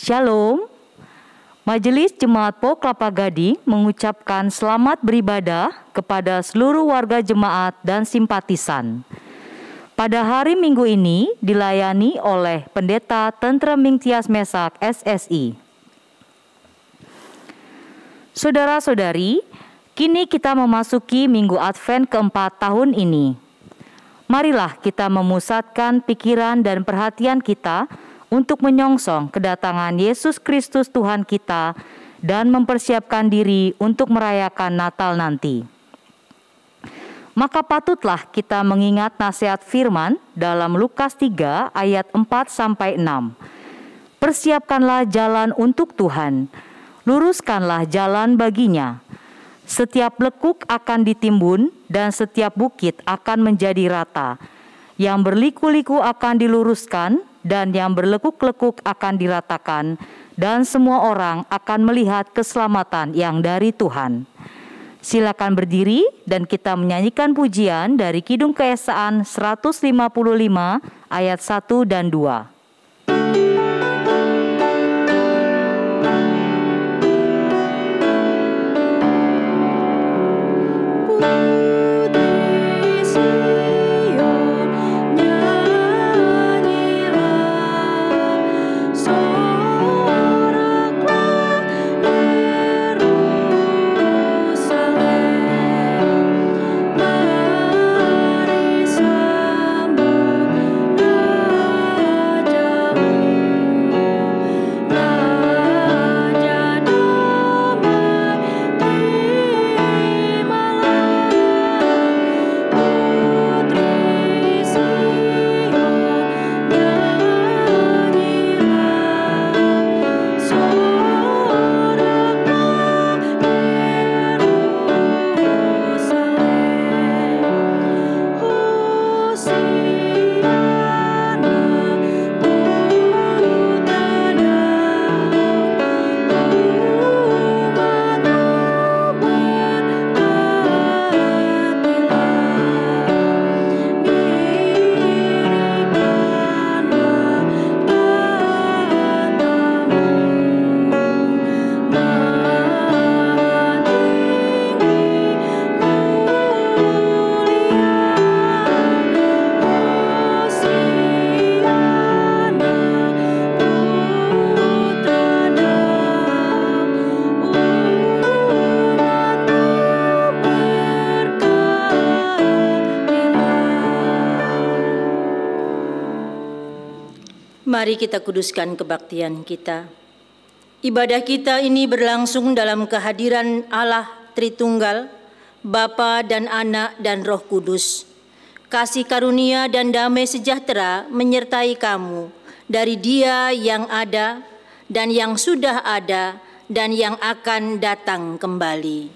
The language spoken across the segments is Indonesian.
Shalom. Majelis Jemaat Po Kelapa Gading mengucapkan selamat beribadah kepada seluruh warga jemaat dan simpatisan. Pada hari Minggu ini dilayani oleh Pendeta Tentreming Tias Mesak SSI. Saudara-saudari, kini kita memasuki Minggu Advent keempat tahun ini. Marilah kita memusatkan pikiran dan perhatian kita untuk menyongsong kedatangan Yesus Kristus Tuhan kita dan mempersiapkan diri untuk merayakan Natal nanti. Maka patutlah kita mengingat nasihat firman dalam Lukas 3 ayat 4-6. Persiapkanlah jalan untuk Tuhan, luruskanlah jalan baginya. Setiap lekuk akan ditimbun dan setiap bukit akan menjadi rata. Yang berliku-liku akan diluruskan dan yang berlekuk-lekuk akan diratakan, dan semua orang akan melihat keselamatan yang dari Tuhan. Silakan berdiri dan kita menyanyikan pujian dari Kidung Keesaan 155 ayat 1 dan 2. Mari kita kuduskan kebaktian kita. Ibadah kita ini berlangsung dalam kehadiran Allah Tritunggal, Bapa dan Anak dan Roh Kudus. Kasih karunia dan damai sejahtera menyertai kamu dari Dia yang ada dan yang sudah ada dan yang akan datang kembali.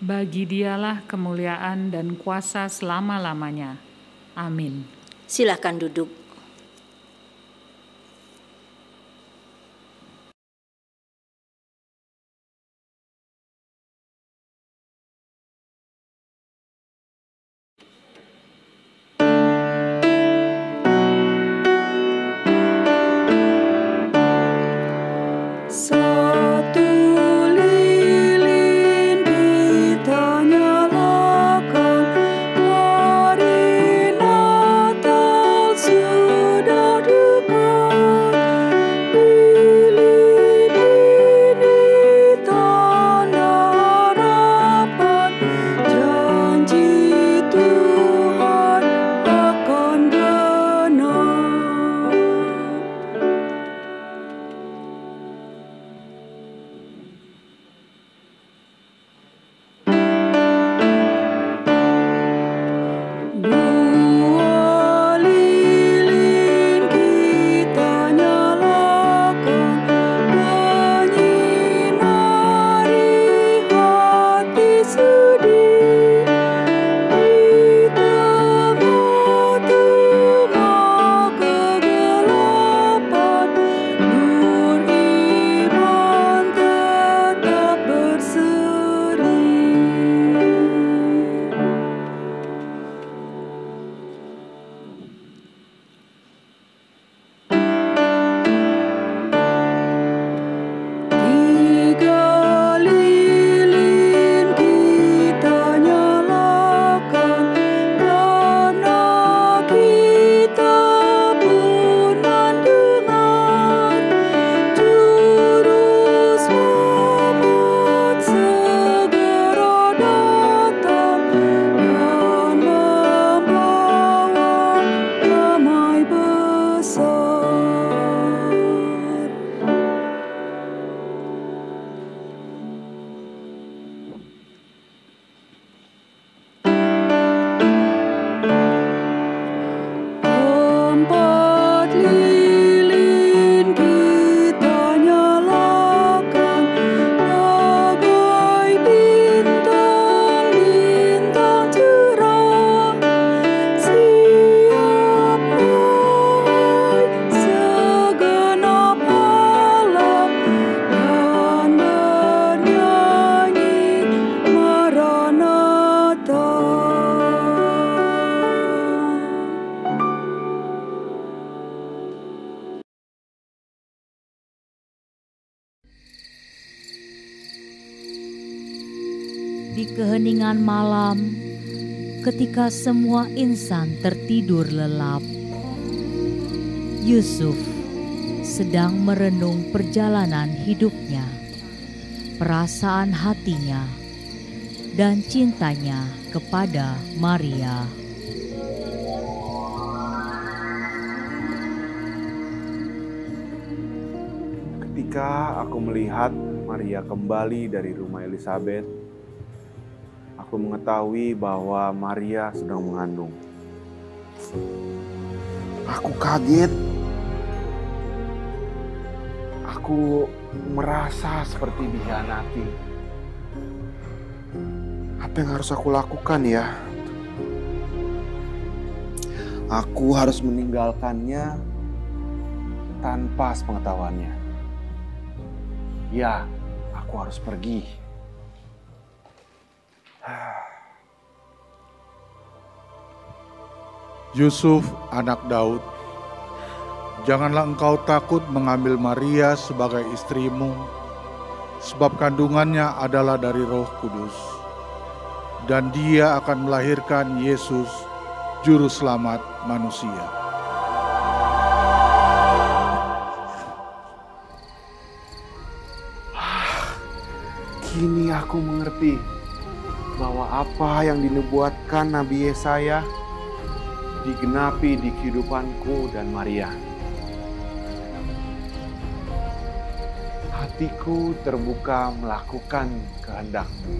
Bagi Dialah kemuliaan dan kuasa selama-lamanya. Amin. Silakan duduk. Mari Natal keheningan malam, ketika semua insan tertidur lelap, Yusuf sedang merenung perjalanan hidupnya, perasaan hatinya, dan cintanya kepada Maria. Ketika aku melihat Maria kembali dari rumah Elizabeth, aku mengetahui bahwa Maria sedang mengandung. Aku kaget. Aku merasa seperti dikhianati. Apa yang harus aku lakukan ya? Aku harus meninggalkannya tanpa sepengetahuannya. Ya, aku harus pergi. Yusuf, anak Daud, janganlah engkau takut mengambil Maria sebagai istrimu, sebab kandungannya adalah dari Roh Kudus, dan dia akan melahirkan Yesus, Juru Selamat manusia. Kini aku mengerti bahwa apa yang dinubuatkan Nabi Yesaya digenapi di kehidupanku dan Maria. Hatiku terbuka melakukan kehendak-Mu.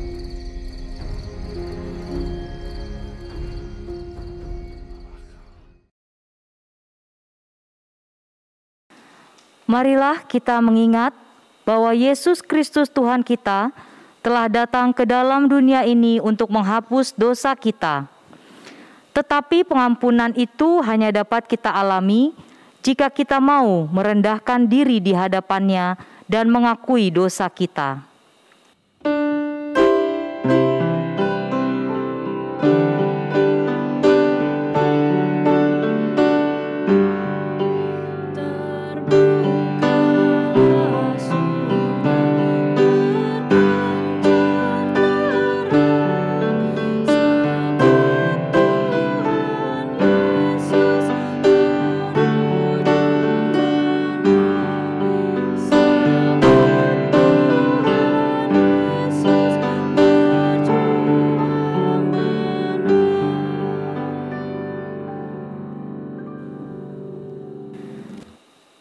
Marilah kita mengingat bahwa Yesus Kristus Tuhan kita telah datang ke dalam dunia ini untuk menghapus dosa kita. Tetapi pengampunan itu hanya dapat kita alami jika kita mau merendahkan diri di hadapan-Nya dan mengakui dosa kita.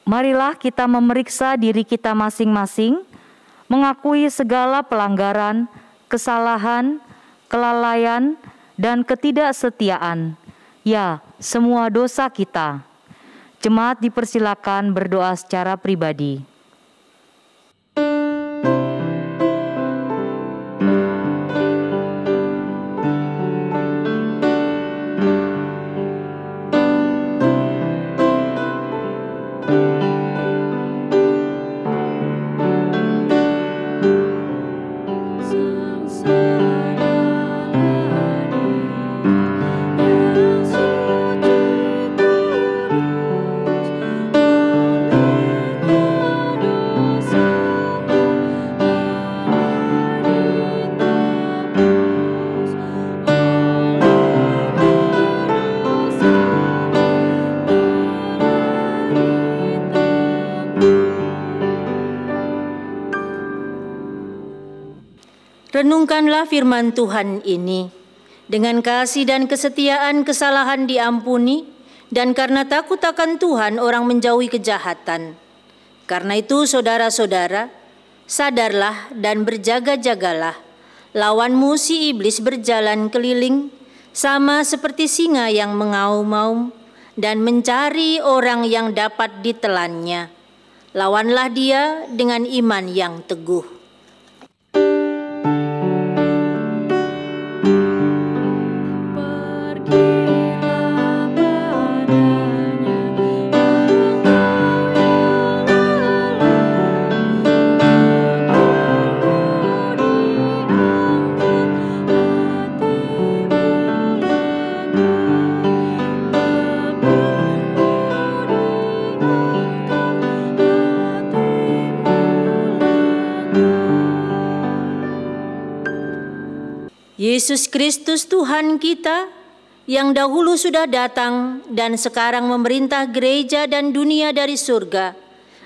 Marilah kita memeriksa diri kita masing-masing, mengakui segala pelanggaran, kesalahan, kelalaian, dan ketidaksetiaan. Ya, semua dosa kita. Jemaat dipersilakan berdoa secara pribadi. Renungkanlah firman Tuhan ini. Dengan kasih dan kesetiaan kesalahan diampuni, dan karena takut akan Tuhan orang menjauhi kejahatan. Karena itu saudara-saudara, sadarlah dan berjaga-jagalah. Lawanmu si iblis berjalan keliling, sama seperti singa yang mengaum-ngaum, dan mencari orang yang dapat ditelannya. Lawanlah dia dengan iman yang teguh. Yesus Kristus Tuhan kita, yang dahulu sudah datang dan sekarang memerintah gereja dan dunia dari surga,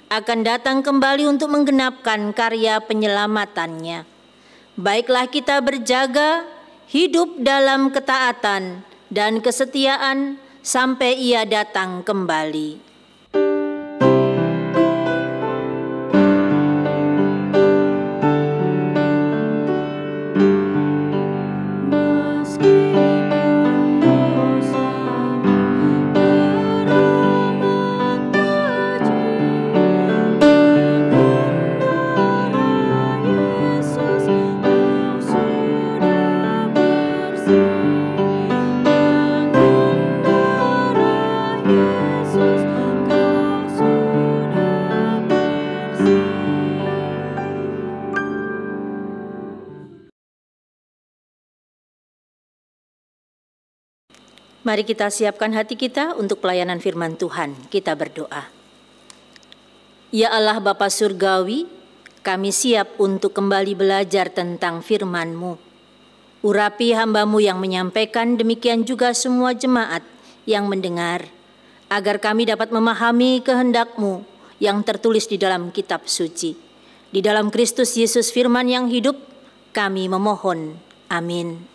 akan datang kembali untuk menggenapkan karya penyelamatannya. Baiklah kita berjaga, hidup dalam ketaatan dan kesetiaan sampai Ia datang kembali. Mari kita siapkan hati kita untuk pelayanan firman Tuhan. Kita berdoa. Ya Allah Bapa Surgawi, kami siap untuk kembali belajar tentang firman-Mu. Urapi hamba-Mu yang menyampaikan, demikian juga semua jemaat yang mendengar, agar kami dapat memahami kehendak-Mu yang tertulis di dalam kitab suci. Di dalam Kristus Yesus firman yang hidup, kami memohon. Amin.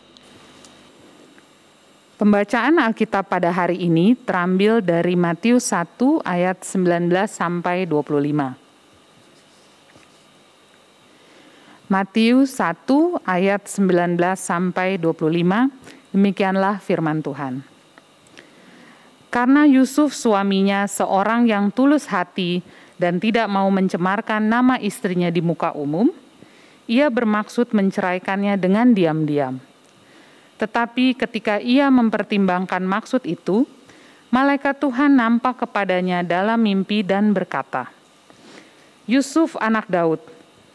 Pembacaan Alkitab pada hari ini terambil dari Matius 1 ayat 19 sampai 25. Matius 1 ayat 19 sampai 25, demikianlah firman Tuhan. Karena Yusuf suaminya seorang yang tulus hati dan tidak mau mencemarkan nama istrinya di muka umum, ia bermaksud menceraikannya dengan diam-diam. Tetapi ketika ia mempertimbangkan maksud itu, malaikat Tuhan nampak kepadanya dalam mimpi dan berkata, "Yusuf anak Daud,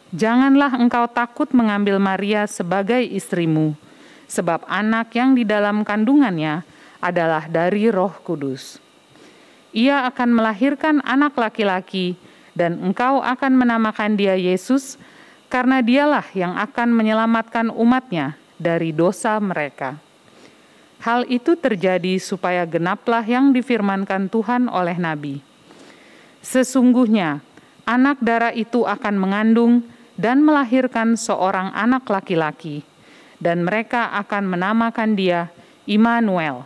janganlah engkau takut mengambil Maria sebagai istrimu, sebab anak yang di dalam kandungannya adalah dari Roh Kudus. Ia akan melahirkan anak laki-laki, dan engkau akan menamakan dia Yesus, karena dialah yang akan menyelamatkan umatnya dari dosa mereka." Hal itu terjadi supaya genaplah yang difirmankan Tuhan oleh Nabi. Sesungguhnya anak darah itu akan mengandung dan melahirkan seorang anak laki-laki, dan mereka akan menamakan dia Immanuel,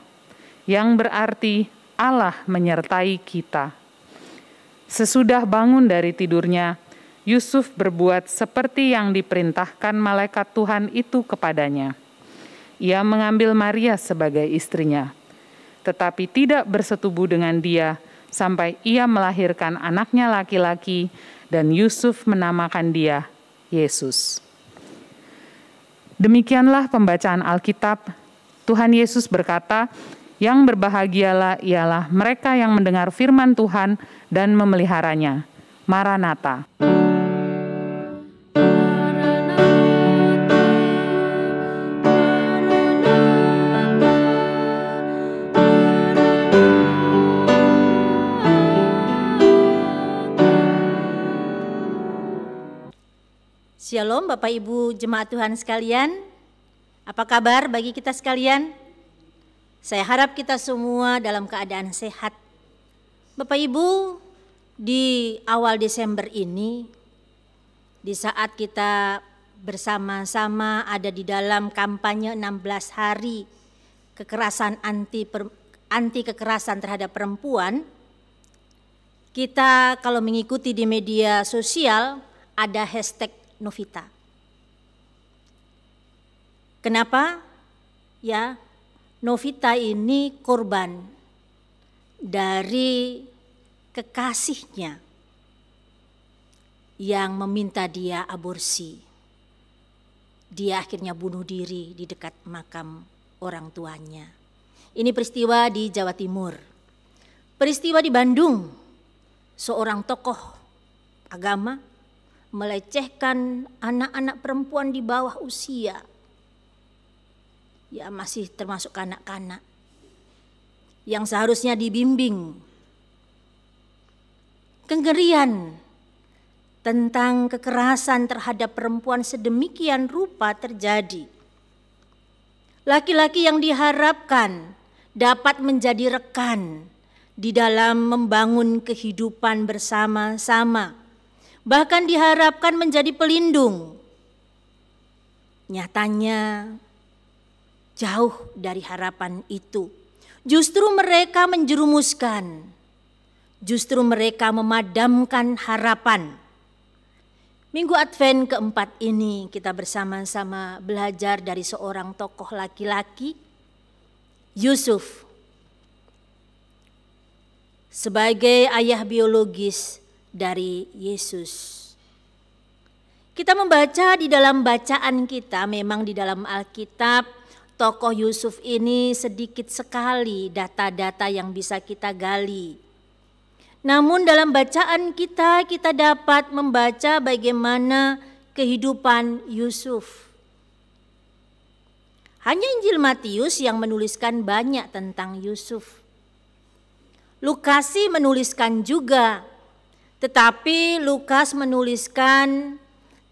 yang berarti Allah menyertai kita. Sesudah bangun dari tidurnya, Yusuf berbuat seperti yang diperintahkan malaikat Tuhan itu kepadanya. Ia mengambil Maria sebagai istrinya, tetapi tidak bersetubuh dengan dia sampai ia melahirkan anaknya laki-laki, dan Yusuf menamakan dia Yesus. Demikianlah pembacaan Alkitab. Tuhan Yesus berkata, "Yang berbahagialah ialah mereka yang mendengar firman Tuhan dan memeliharanya." Maranatha. Shalom Bapak Ibu jemaat Tuhan sekalian. Apa kabar bagi kita sekalian? Saya harap kita semua dalam keadaan sehat. Bapak Ibu, di awal Desember ini, di saat kita bersama-sama ada di dalam kampanye 16 hari kekerasan anti kekerasan terhadap perempuan, kita kalau mengikuti di media sosial ada hashtag Novita. Kenapa? Ya, Novita ini korban dari kekasihnya yang meminta dia aborsi. Dia akhirnya bunuh diri di dekat makam orang tuanya. Ini peristiwa di Jawa Timur. Peristiwa di Bandung, seorang tokoh agama melecehkan anak-anak perempuan di bawah usia. Ya, masih termasuk kanak-kanak yang seharusnya dibimbing. Kengerian tentang kekerasan terhadap perempuan sedemikian rupa terjadi. laki-laki yang diharapkan dapat menjadi rekan di dalam membangun kehidupan bersama-sama, bahkan diharapkan menjadi pelindung. Nyatanya jauh dari harapan itu. Justru mereka menjerumuskan, justru mereka memadamkan harapan. Minggu Advent keempat ini kita bersama-sama belajar dari seorang tokoh laki-laki, Yusuf, sebagai ayah biologis dari Yesus. Kita membaca di dalam bacaan kita, memang di dalam Alkitab, tokoh Yusuf ini sedikit sekali data-data yang bisa kita gali. Namun dalam bacaan kita dapat membaca bagaimana kehidupan Yusuf. Hanya Injil Matius yang menuliskan banyak tentang Yusuf. Lukas menuliskan juga, tetapi Lukas menuliskan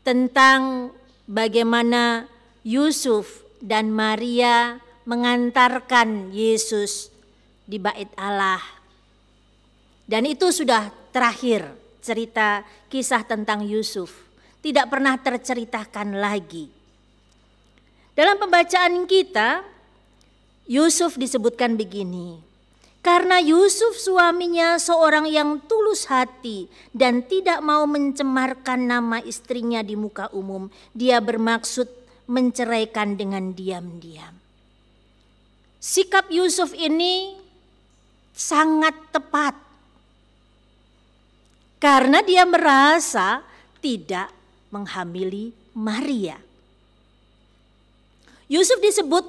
tentang bagaimana Yusuf dan Maria mengantarkan Yesus di Bait Allah. Dan itu sudah terakhir cerita kisah tentang Yusuf. Tidak pernah terceritakan lagi. Dalam pembacaan kita, Yusuf disebutkan begini. Karena Yusuf suaminya seorang yang tulus hati dan tidak mau mencemarkan nama istrinya di muka umum, dia bermaksud menceraikan dengan diam-diam. Sikap Yusuf ini sangat tepat. Karena dia merasa tidak menghamili Maria. Yusuf disebut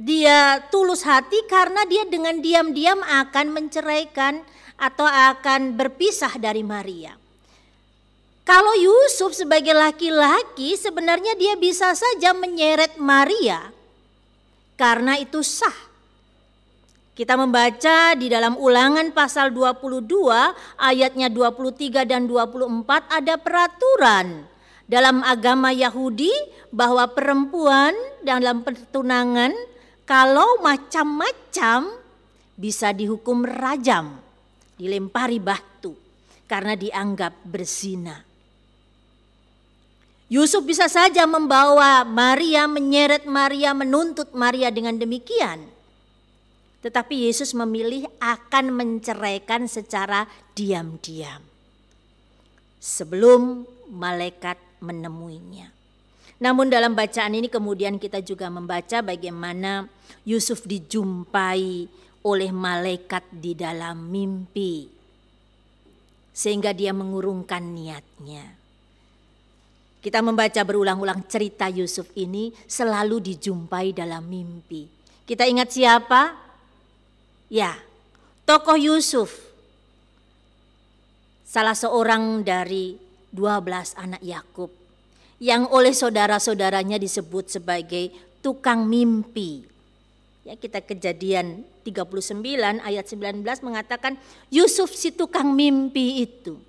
dia tulus hati karena dia dengan diam-diam akan menceraikan atau akan berpisah dari Maria. Kalau Yusuf sebagai laki-laki sebenarnya dia bisa saja menyeret Maria karena itu sah. Kita membaca di dalam Ulangan pasal 22 ayatnya 23 dan 24 ada peraturan dalam agama Yahudi bahwa perempuan dalam pertunangan kalau macam-macam bisa dihukum rajam, dilempari batu karena dianggap berzina. Yusuf bisa saja membawa Maria, menyeret Maria, menuntut Maria dengan demikian. Tetapi Yesus memilih akan menceraikan secara diam-diam sebelum malaikat menemuinya. Namun dalam bacaan ini kemudian kita juga membaca bagaimana Yusuf dijumpai oleh malaikat di dalam mimpi. Sehingga dia mengurungkan niatnya. Kita membaca berulang-ulang cerita Yusuf ini selalu dijumpai dalam mimpi. Kita ingat siapa? Ya, tokoh Yusuf, salah seorang dari 12 anak Yakub yang oleh saudara-saudaranya disebut sebagai tukang mimpi. Ya, kita Kejadian 39 ayat 19 mengatakan Yusuf si tukang mimpi itu.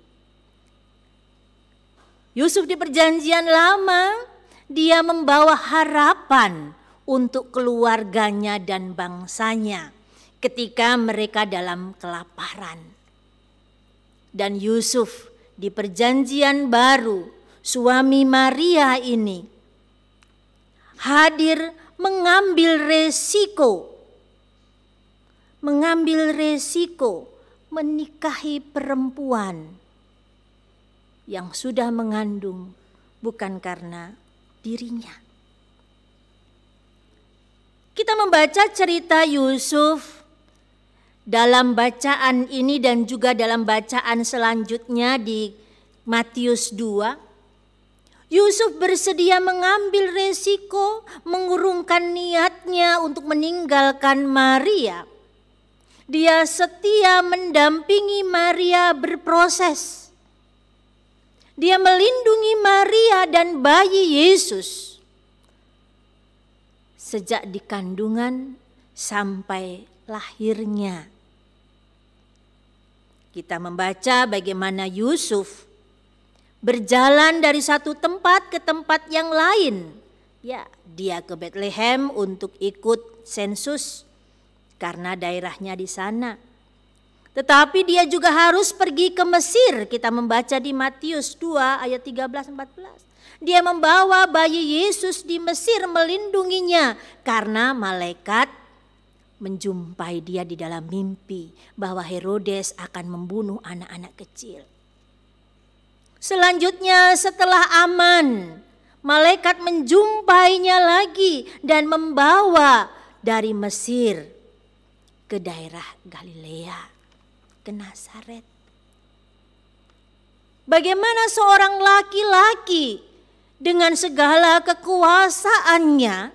Yusuf di perjanjian lama dia membawa harapan untuk keluarganya dan bangsanya ketika mereka dalam kelaparan. Dan Yusuf di perjanjian baru, suami Maria ini hadir mengambil resiko menikahi perempuan yang sudah mengandung bukan karena dirinya. Kita membaca cerita Yusuf dalam bacaan ini dan juga dalam bacaan selanjutnya di Matius 2, Yusuf bersedia mengambil resiko, mengurungkan niatnya untuk meninggalkan Maria. Dia setia mendampingi Maria berproses. Dia melindungi Maria dan bayi Yesus sejak di kandungan sampai lahirnya. Kita membaca bagaimana Yusuf berjalan dari satu tempat ke tempat yang lain Ya, dia ke Bethlehem untuk ikut sensus karena daerahnya di sana. Tetapi dia juga harus pergi ke Mesir. Kita membaca di Matius 2 ayat 13-14. Dia membawa bayi Yesus di Mesir melindunginya karena malaikat menjumpai dia di dalam mimpi bahwa Herodes akan membunuh anak-anak kecil. Selanjutnya setelah aman, malaikat menjumpainya lagi dan membawa dari Mesir ke daerah Galilea, ke Nazaret. Bagaimana seorang laki-laki dengan segala kekuasaannya,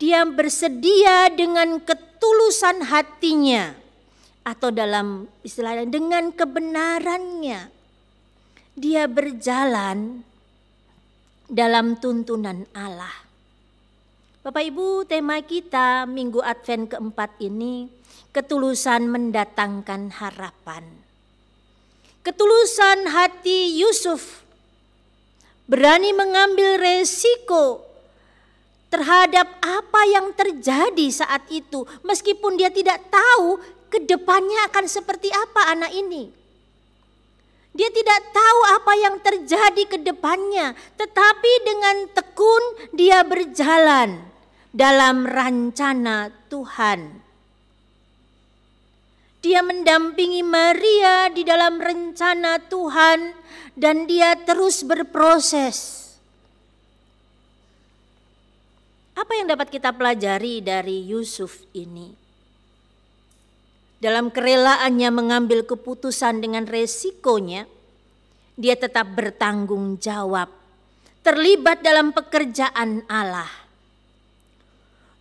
dia bersedia dengan ketulusan hatinya, atau dalam istilahnya dengan kebenarannya, dia berjalan dalam tuntunan Allah. Bapak Ibu, tema kita Minggu Advent keempat ini, ketulusan mendatangkan harapan. Ketulusan hati Yusuf berani mengambil resiko terhadap apa yang terjadi saat itu, meskipun dia tidak tahu ke depannya akan seperti apa anak ini. Dia tidak tahu apa yang terjadi ke depannya, tetapi dengan tekun dia berjalan dalam rencana Tuhan. Dia mendampingi Maria di dalam rencana Tuhan dan dia terus berproses. Apa yang dapat kita pelajari dari Yusuf ini? Dalam kerelaannya mengambil keputusan dengan resikonya, dia tetap bertanggung jawab, terlibat dalam pekerjaan Allah.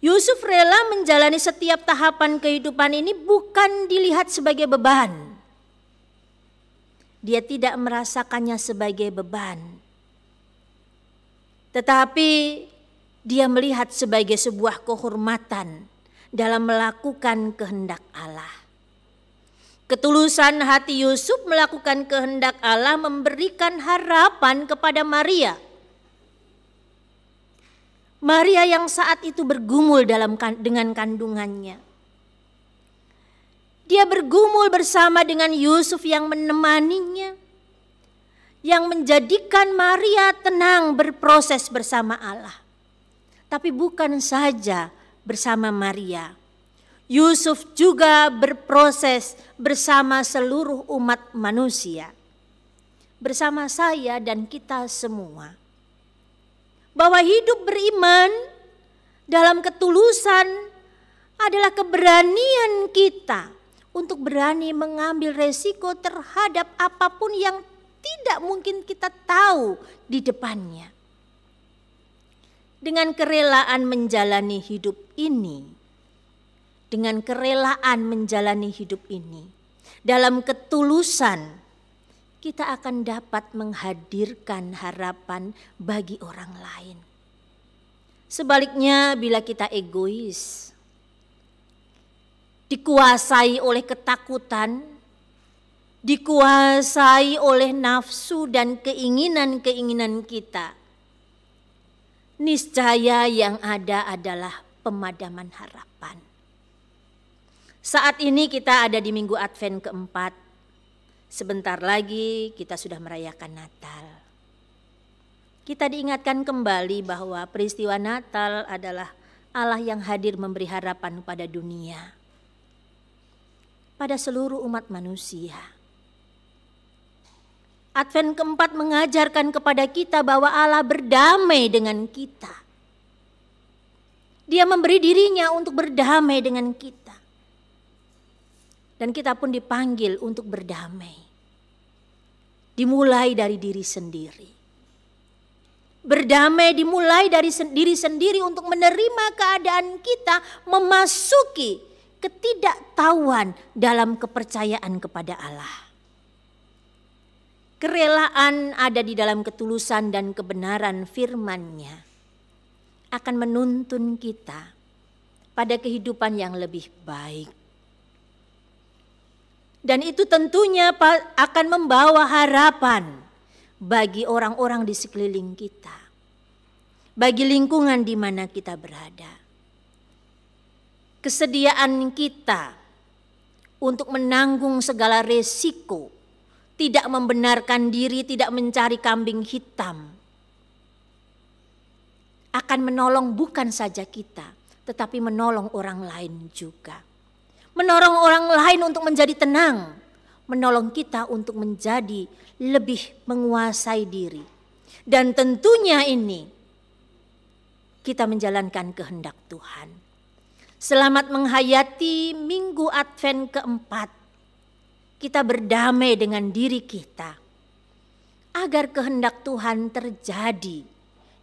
Yusuf rela menjalani setiap tahapan kehidupan ini bukan dilihat sebagai beban. Dia tidak merasakannya sebagai beban. Tetapi dia melihat sebagai sebuah kehormatan dalam melakukan kehendak Allah. Ketulusan hati Yusuf melakukan kehendak Allah memberikan harapan kepada Maria. Maria yang saat itu bergumul dengan kandungannya. Dia bergumul bersama dengan Yusuf yang menemaninya, yang menjadikan Maria tenang berproses bersama Allah. Tapi bukan saja bersama Maria, Yusuf juga berproses bersama seluruh umat manusia, bersama saya dan kita semua. Bahwa hidup beriman dalam ketulusan adalah keberanian kita untuk berani mengambil resiko terhadap apapun yang tidak mungkin kita tahu di depannya. Dengan kerelaan menjalani hidup ini, dalam ketulusan, kita akan dapat menghadirkan harapan bagi orang lain. Sebaliknya, bila kita egois, dikuasai oleh ketakutan, dikuasai oleh nafsu dan keinginan-keinginan kita, niscaya yang ada adalah pemadaman harapan. Saat ini kita ada di Minggu Advent keempat. Sebentar lagi kita sudah merayakan Natal. Kita diingatkan kembali bahwa peristiwa Natal adalah Allah yang hadir memberi harapan pada dunia, pada seluruh umat manusia. Advent keempat mengajarkan kepada kita bahwa Allah berdamai dengan kita. Dia memberi dirinya untuk berdamai dengan kita. Dan kita pun dipanggil untuk berdamai. Dimulai dari diri sendiri. Berdamai dimulai dari diri sendiri untuk menerima keadaan kita memasuki ketidaktahuan dalam kepercayaan kepada Allah. Kerelaan ada di dalam ketulusan dan kebenaran firman-Nya akan menuntun kita pada kehidupan yang lebih baik. Dan itu tentunya akan membawa harapan bagi orang-orang di sekeliling kita. bagi lingkungan di mana kita berada. Kesediaan kita untuk menanggung segala resiko, tidak membenarkan diri, tidak mencari kambing hitam, akan menolong bukan saja kita, tetapi menolong orang lain juga. Menolong orang lain untuk menjadi tenang, menolong kita untuk menjadi lebih menguasai diri. Dan tentunya ini kita menjalankan kehendak Tuhan. Selamat menghayati Minggu Advent keempat. Kita berdamai dengan diri kita agar kehendak Tuhan terjadi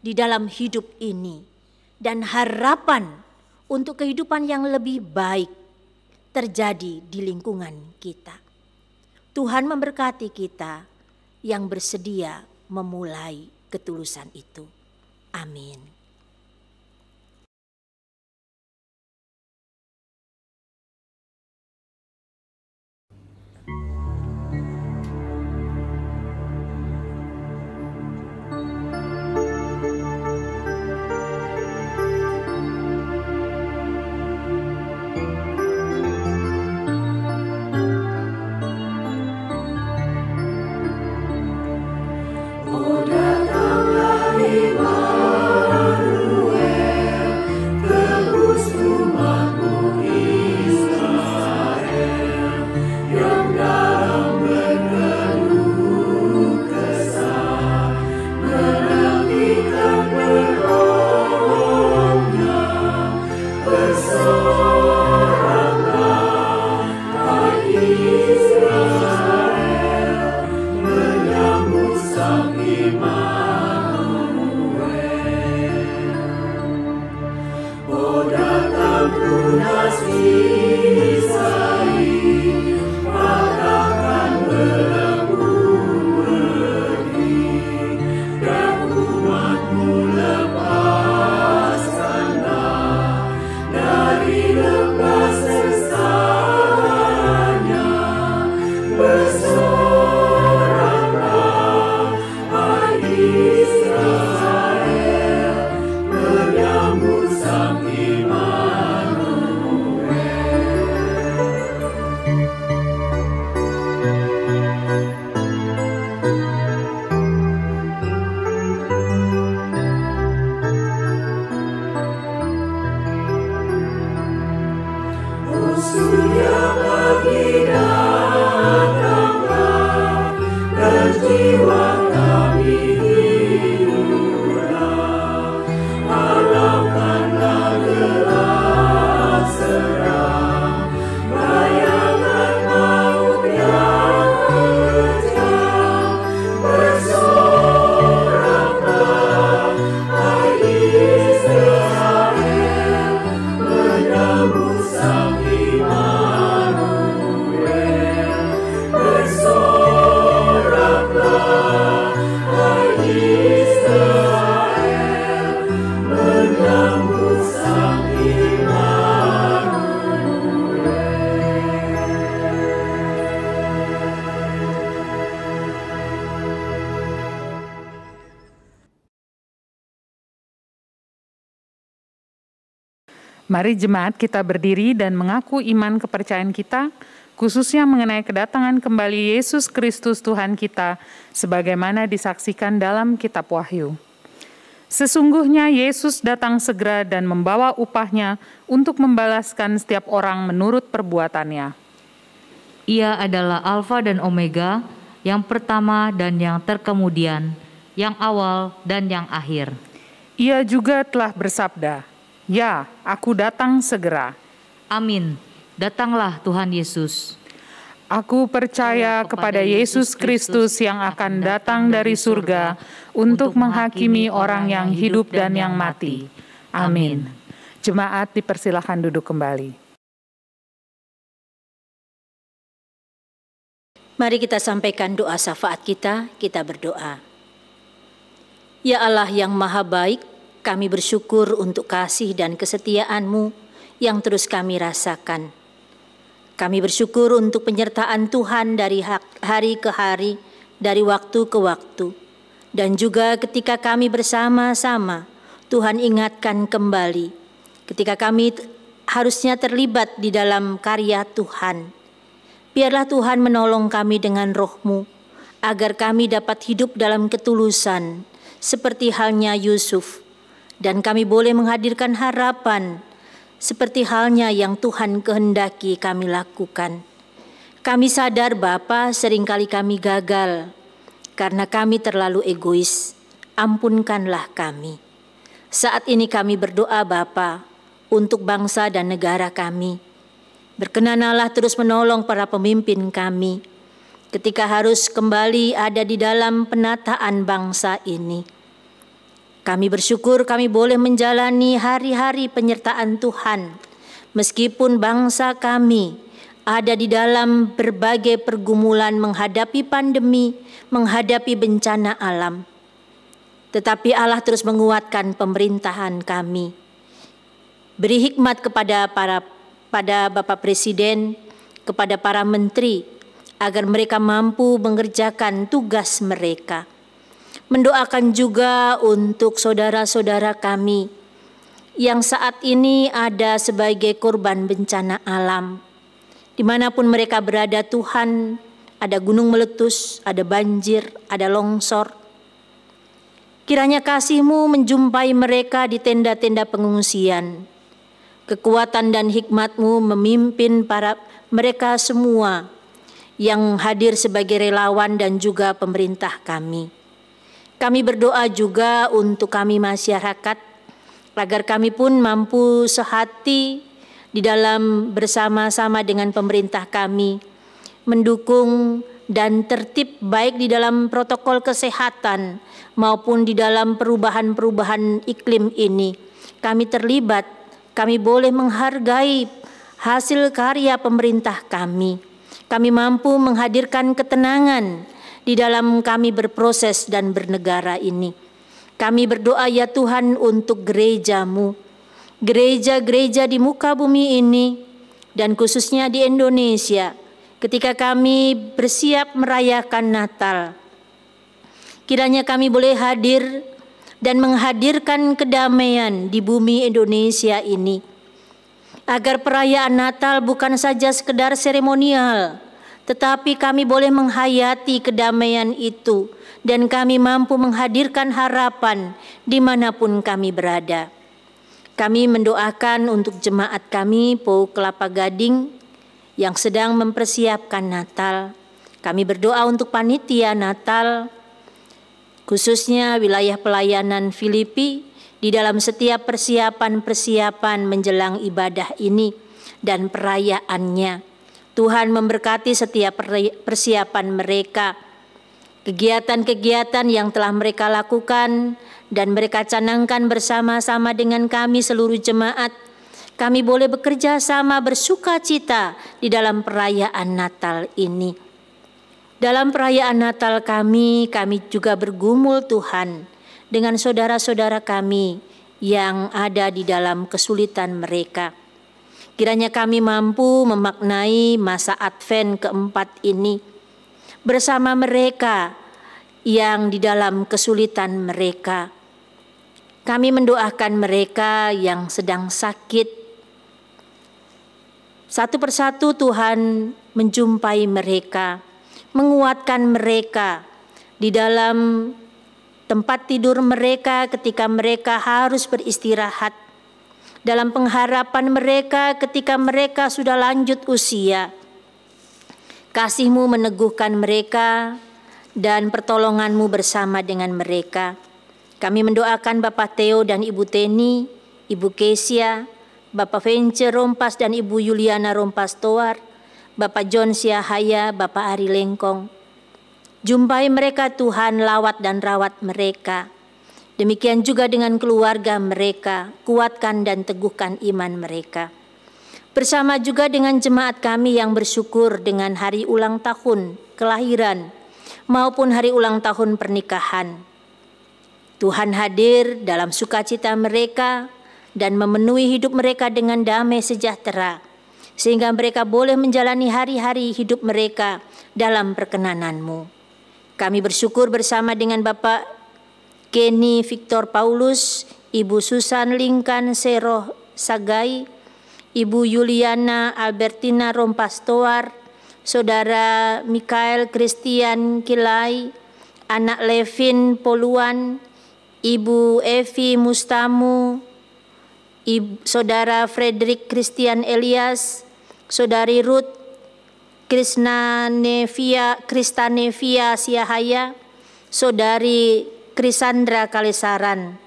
di dalam hidup ini dan harapan untuk kehidupan yang lebih baik terjadi di lingkungan kita. Tuhan memberkati kita yang bersedia memulai ketulusan itu. Amin. Mari jemaat kita berdiri dan mengaku iman kepercayaan kita, khususnya mengenai kedatangan kembali Yesus Kristus Tuhan kita, sebagaimana disaksikan dalam kitab Wahyu. Sesungguhnya Yesus datang segera dan membawa upahnya untuk membalaskan setiap orang menurut perbuatannya. Ia adalah Alfa dan Omega, yang pertama dan yang terkemudian, yang awal dan yang akhir. Ia juga telah bersabda, "Ya, aku datang segera." Amin. Datanglah Tuhan Yesus. Aku percaya kepada Yesus Kristus yang akan datang dari surga untuk menghakimi orang yang hidup dan yang mati. Amin. Jemaat dipersilakan duduk kembali. Mari kita sampaikan doa syafaat kita berdoa. Ya Allah yang maha baik, kami bersyukur untuk kasih dan kesetiaan-Mu yang terus kami rasakan. Kami bersyukur untuk penyertaan Tuhan dari hari ke hari, dari waktu ke waktu. Dan juga ketika kami bersama-sama, Tuhan ingatkan kembali ketika kami harusnya terlibat di dalam karya Tuhan. Biarlah Tuhan menolong kami dengan roh-Mu, agar kami dapat hidup dalam ketulusan, seperti halnya Yusuf. Dan kami boleh menghadirkan harapan, seperti halnya yang Tuhan kehendaki kami lakukan. Kami sadar Bapa, seringkali kami gagal, karena kami terlalu egois. Ampunkanlah kami. Saat ini kami berdoa Bapa, untuk bangsa dan negara kami. Berkenan-Allah terus menolong para pemimpin kami, ketika harus kembali ada di dalam penataan bangsa ini. Kami bersyukur kami boleh menjalani hari-hari penyertaan Tuhan, meskipun bangsa kami ada di dalam berbagai pergumulan menghadapi pandemi, menghadapi bencana alam. Tetapi Allah terus menguatkan pemerintahan kami. Beri hikmat kepada Bapak Presiden, kepada para menteri, agar mereka mampu mengerjakan tugas mereka. Mendoakan juga untuk saudara-saudara kami yang saat ini ada sebagai korban bencana alam. Dimanapun mereka berada Tuhan, ada gunung meletus, ada banjir, ada longsor. Kiranya kasih-Mu menjumpai mereka di tenda-tenda pengungsian. Kekuatan dan hikmat-Mu memimpin mereka semua yang hadir sebagai relawan dan juga pemerintah kami. Kami berdoa juga untuk kami masyarakat, agar kami pun mampu sehati di dalam bersama-sama dengan pemerintah kami, mendukung dan tertib baik di dalam protokol kesehatan maupun di dalam perubahan-perubahan iklim ini. Kami terlibat, kami boleh menghargai hasil karya pemerintah kami. Kami mampu menghadirkan ketenangan di dalam kami berproses dan bernegara ini. Kami berdoa ya Tuhan untuk gereja-Mu, gereja-gereja di muka bumi ini, dan khususnya di Indonesia, ketika kami bersiap merayakan Natal. Kiranya kami boleh hadir dan menghadirkan kedamaian di bumi Indonesia ini, agar perayaan Natal bukan saja sekedar seremonial, tetapi kami boleh menghayati kedamaian itu dan kami mampu menghadirkan harapan dimanapun kami berada. Kami mendoakan untuk jemaat kami PO Kelapa Gading yang sedang mempersiapkan Natal. Kami berdoa untuk panitia Natal, khususnya wilayah pelayanan Filipi, di dalam setiap persiapan-persiapan menjelang ibadah ini dan perayaannya. Tuhan memberkati setiap persiapan mereka, kegiatan-kegiatan yang telah mereka lakukan dan mereka canangkan bersama-sama dengan kami seluruh jemaat. Kami boleh bekerja sama bersuka cita di dalam perayaan Natal ini. Dalam perayaan Natal kami juga bergumul Tuhan dengan saudara-saudara kami yang ada di dalam kesulitan mereka. Kiranya kami mampu memaknai masa Advent keempat ini bersama mereka yang di dalam kesulitan mereka. Kami mendoakan mereka yang sedang sakit. Satu persatu Tuhan menjumpai mereka, menguatkan mereka di dalam tempat tidur mereka ketika mereka harus beristirahat, dalam pengharapan mereka ketika mereka sudah lanjut usia. Kasih-Mu meneguhkan mereka dan pertolongan-Mu bersama dengan mereka. Kami mendoakan Bapak Theo dan Ibu Teni, Ibu Kesia, Bapak Vence Rompas dan Ibu Yuliana Rompas Toar, Bapak John Siahaya, Bapak Ari Lengkong. Jumpai mereka Tuhan, lawat dan rawat mereka. Demikian juga dengan keluarga mereka, kuatkan dan teguhkan iman mereka. Bersama juga dengan jemaat kami yang bersyukur dengan hari ulang tahun kelahiran maupun hari ulang tahun pernikahan. Tuhan hadir dalam sukacita mereka dan memenuhi hidup mereka dengan damai sejahtera, sehingga mereka boleh menjalani hari-hari hidup mereka dalam perkenanan-Mu. Kami bersyukur bersama dengan Bapak Kenny Victor Paulus Ibu Susan Lingkan Seroh Sagai, Ibu Yuliana Albertina Rompastoar, Saudara Mikael Christian Kilai, Anak Levin Poluan, Ibu Evi Mustamu, Saudara Frederick Christian Elias, Saudari Ruth Kristanevia Siahaya, Saudari Krisandra Kalesaran.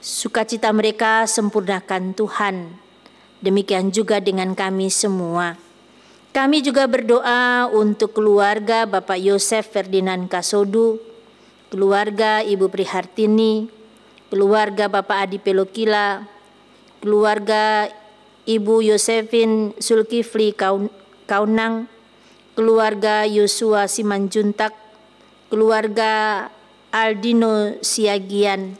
Sukacita mereka sempurnakan Tuhan. Demikian juga dengan kami semua. Kami juga berdoa untuk keluarga Bapak Yosef Ferdinand Kasodu, keluarga Ibu Prihartini, keluarga Bapak Adi Pelokila, keluarga Ibu Yosefin Zulkifli Kaunang, keluarga Yosua Simanjuntak, keluarga Aldino Siagian.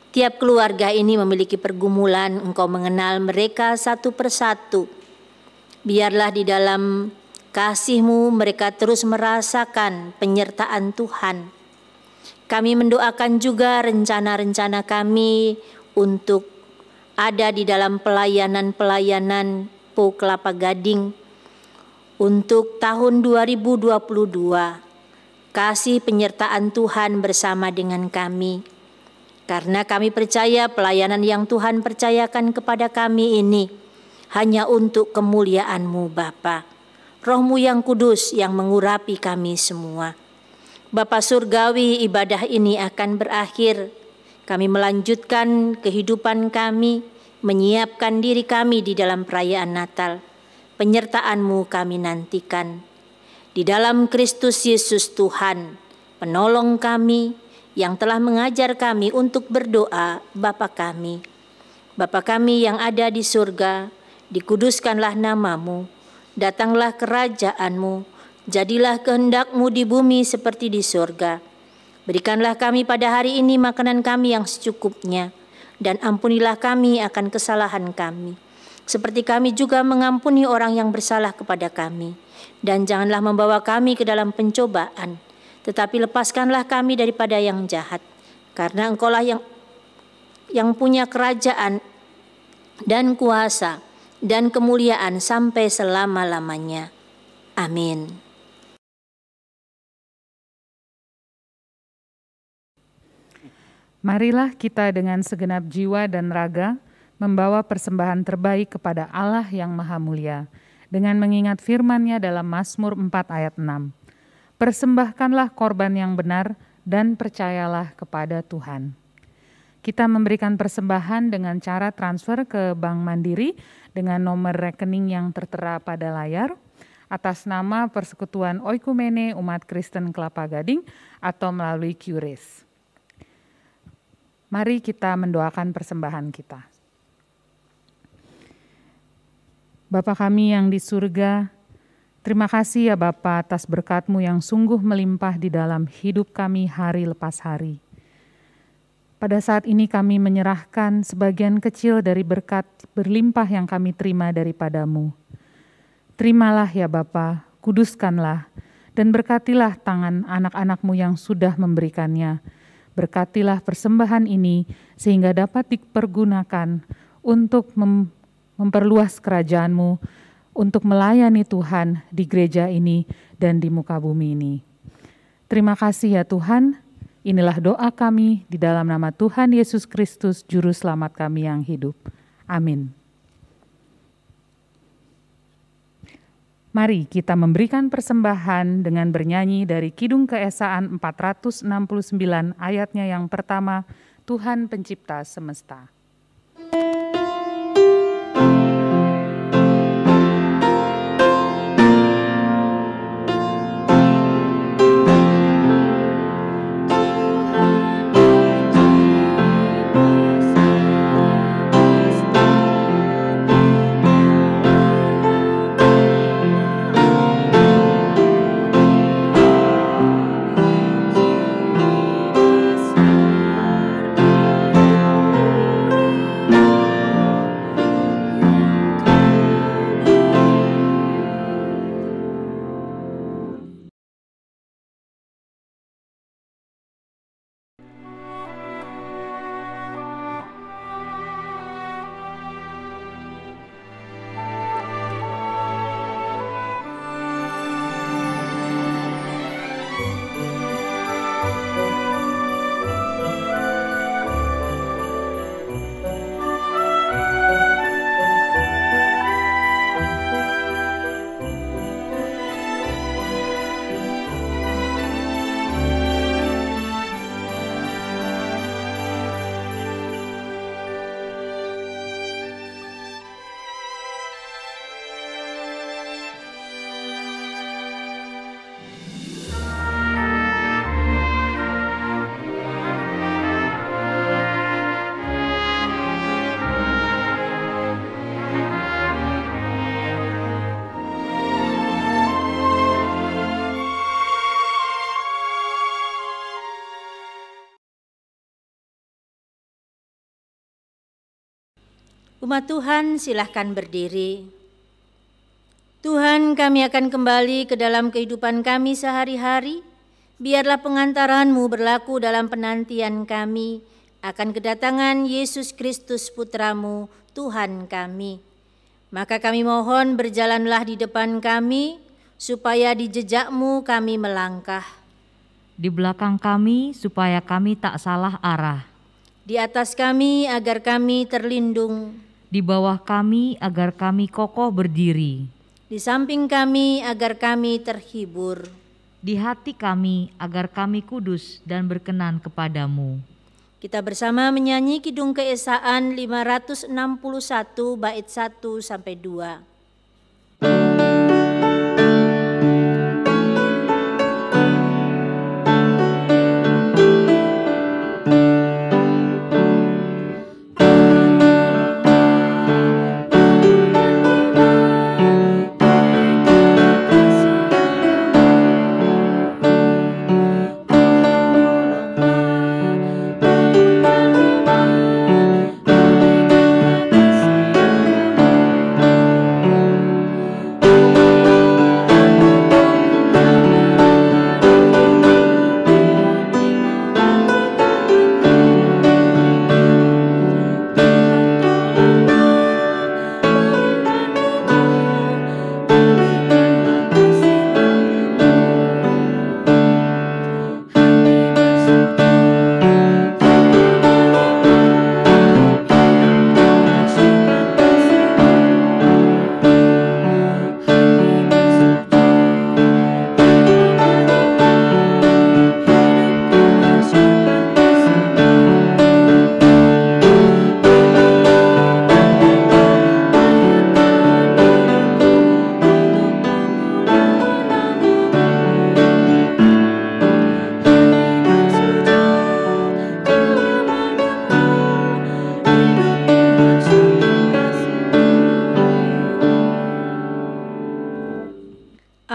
Tiap keluarga ini memiliki pergumulan, Engkau mengenal mereka satu persatu. Biarlah di dalam kasih-Mu mereka terus merasakan penyertaan Tuhan. Kami mendoakan juga rencana-rencana kami untuk ada di dalam pelayanan-pelayanan Po Kelapa Gading untuk tahun 2022. Kasih penyertaan Tuhan bersama dengan kami. Karena kami percaya pelayanan yang Tuhan percayakan kepada kami ini hanya untuk kemuliaan-Mu Bapa. Roh-Mu yang kudus yang mengurapi kami semua. Bapa Surgawi, ibadah ini akan berakhir. Kami melanjutkan kehidupan kami, menyiapkan diri kami di dalam perayaan Natal. Penyertaan-Mu kami nantikan. Di dalam Kristus Yesus Tuhan, penolong kami, yang telah mengajar kami untuk berdoa, Bapa kami. Bapa kami yang ada di surga, dikuduskanlah nama-Mu, datanglah kerajaan-Mu, jadilah kehendak-Mu di bumi seperti di surga. Berikanlah kami pada hari ini makanan kami yang secukupnya, dan ampunilah kami akan kesalahan kami, seperti kami juga mengampuni orang yang bersalah kepada kami. Dan janganlah membawa kami ke dalam pencobaan, tetapi lepaskanlah kami daripada yang jahat. Karena Engkaulah yang punya kerajaan dan kuasa dan kemuliaan sampai selama-lamanya. Amin. Marilah kita dengan segenap jiwa dan raga membawa persembahan terbaik kepada Allah yang Maha Mulia, dengan mengingat firman-Nya dalam Mazmur 4 ayat 6. Persembahkanlah korban yang benar dan percayalah kepada Tuhan. Kita memberikan persembahan dengan cara transfer ke Bank Mandiri dengan nomor rekening yang tertera pada layar atas nama Persekutuan Oikumene Umat Kristen Kelapa Gading atau melalui QRIS. Mari kita mendoakan persembahan kita. Bapa kami yang di surga, terima kasih ya Bapa atas berkat-Mu yang sungguh melimpah di dalam hidup kami hari lepas hari. Pada saat ini kami menyerahkan sebagian kecil dari berkat berlimpah yang kami terima daripada-Mu. Terimalah ya Bapa, kuduskanlah dan berkatilah tangan anak-anak-Mu yang sudah memberikannya. Berkatilah persembahan ini sehingga dapat dipergunakan untuk memperluas kerajaan-Mu, untuk melayani Tuhan di gereja ini dan di muka bumi ini. Terima kasih ya Tuhan, inilah doa kami di dalam nama Tuhan Yesus Kristus, Juru Selamat kami yang hidup. Amin. Mari kita memberikan persembahan dengan bernyanyi dari Kidung Keesaan 469 ayatnya yang pertama, Tuhan Pencipta Semesta. Umat Tuhan, silahkan berdiri. Tuhan, kami akan kembali ke dalam kehidupan kami sehari-hari. Biarlah pengantaran-Mu berlaku dalam penantian kami akan kedatangan Yesus Kristus Putra-Mu, Tuhan kami. Maka kami mohon berjalanlah di depan kami, supaya di jejak-Mu kami melangkah. Di belakang kami, supaya kami tak salah arah. Di atas kami, agar kami terlindung. Di bawah kami, agar kami kokoh berdiri. Di samping kami, agar kami terhibur. Di hati kami, agar kami kudus dan berkenan kepadamu. Kita bersama menyanyi Kidung Keesaan 561 bait 1 sampai 2.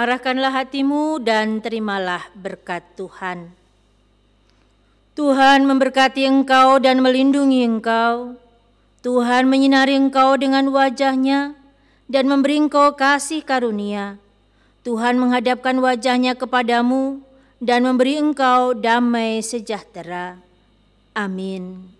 Arahkanlah hatimu dan terimalah berkat Tuhan. Tuhan memberkati engkau dan melindungi engkau. Tuhan menyinari engkau dengan wajah-Nya dan memberi engkau kasih karunia. Tuhan menghadapkan wajah-Nya kepadamu dan memberi engkau damai sejahtera. Amin.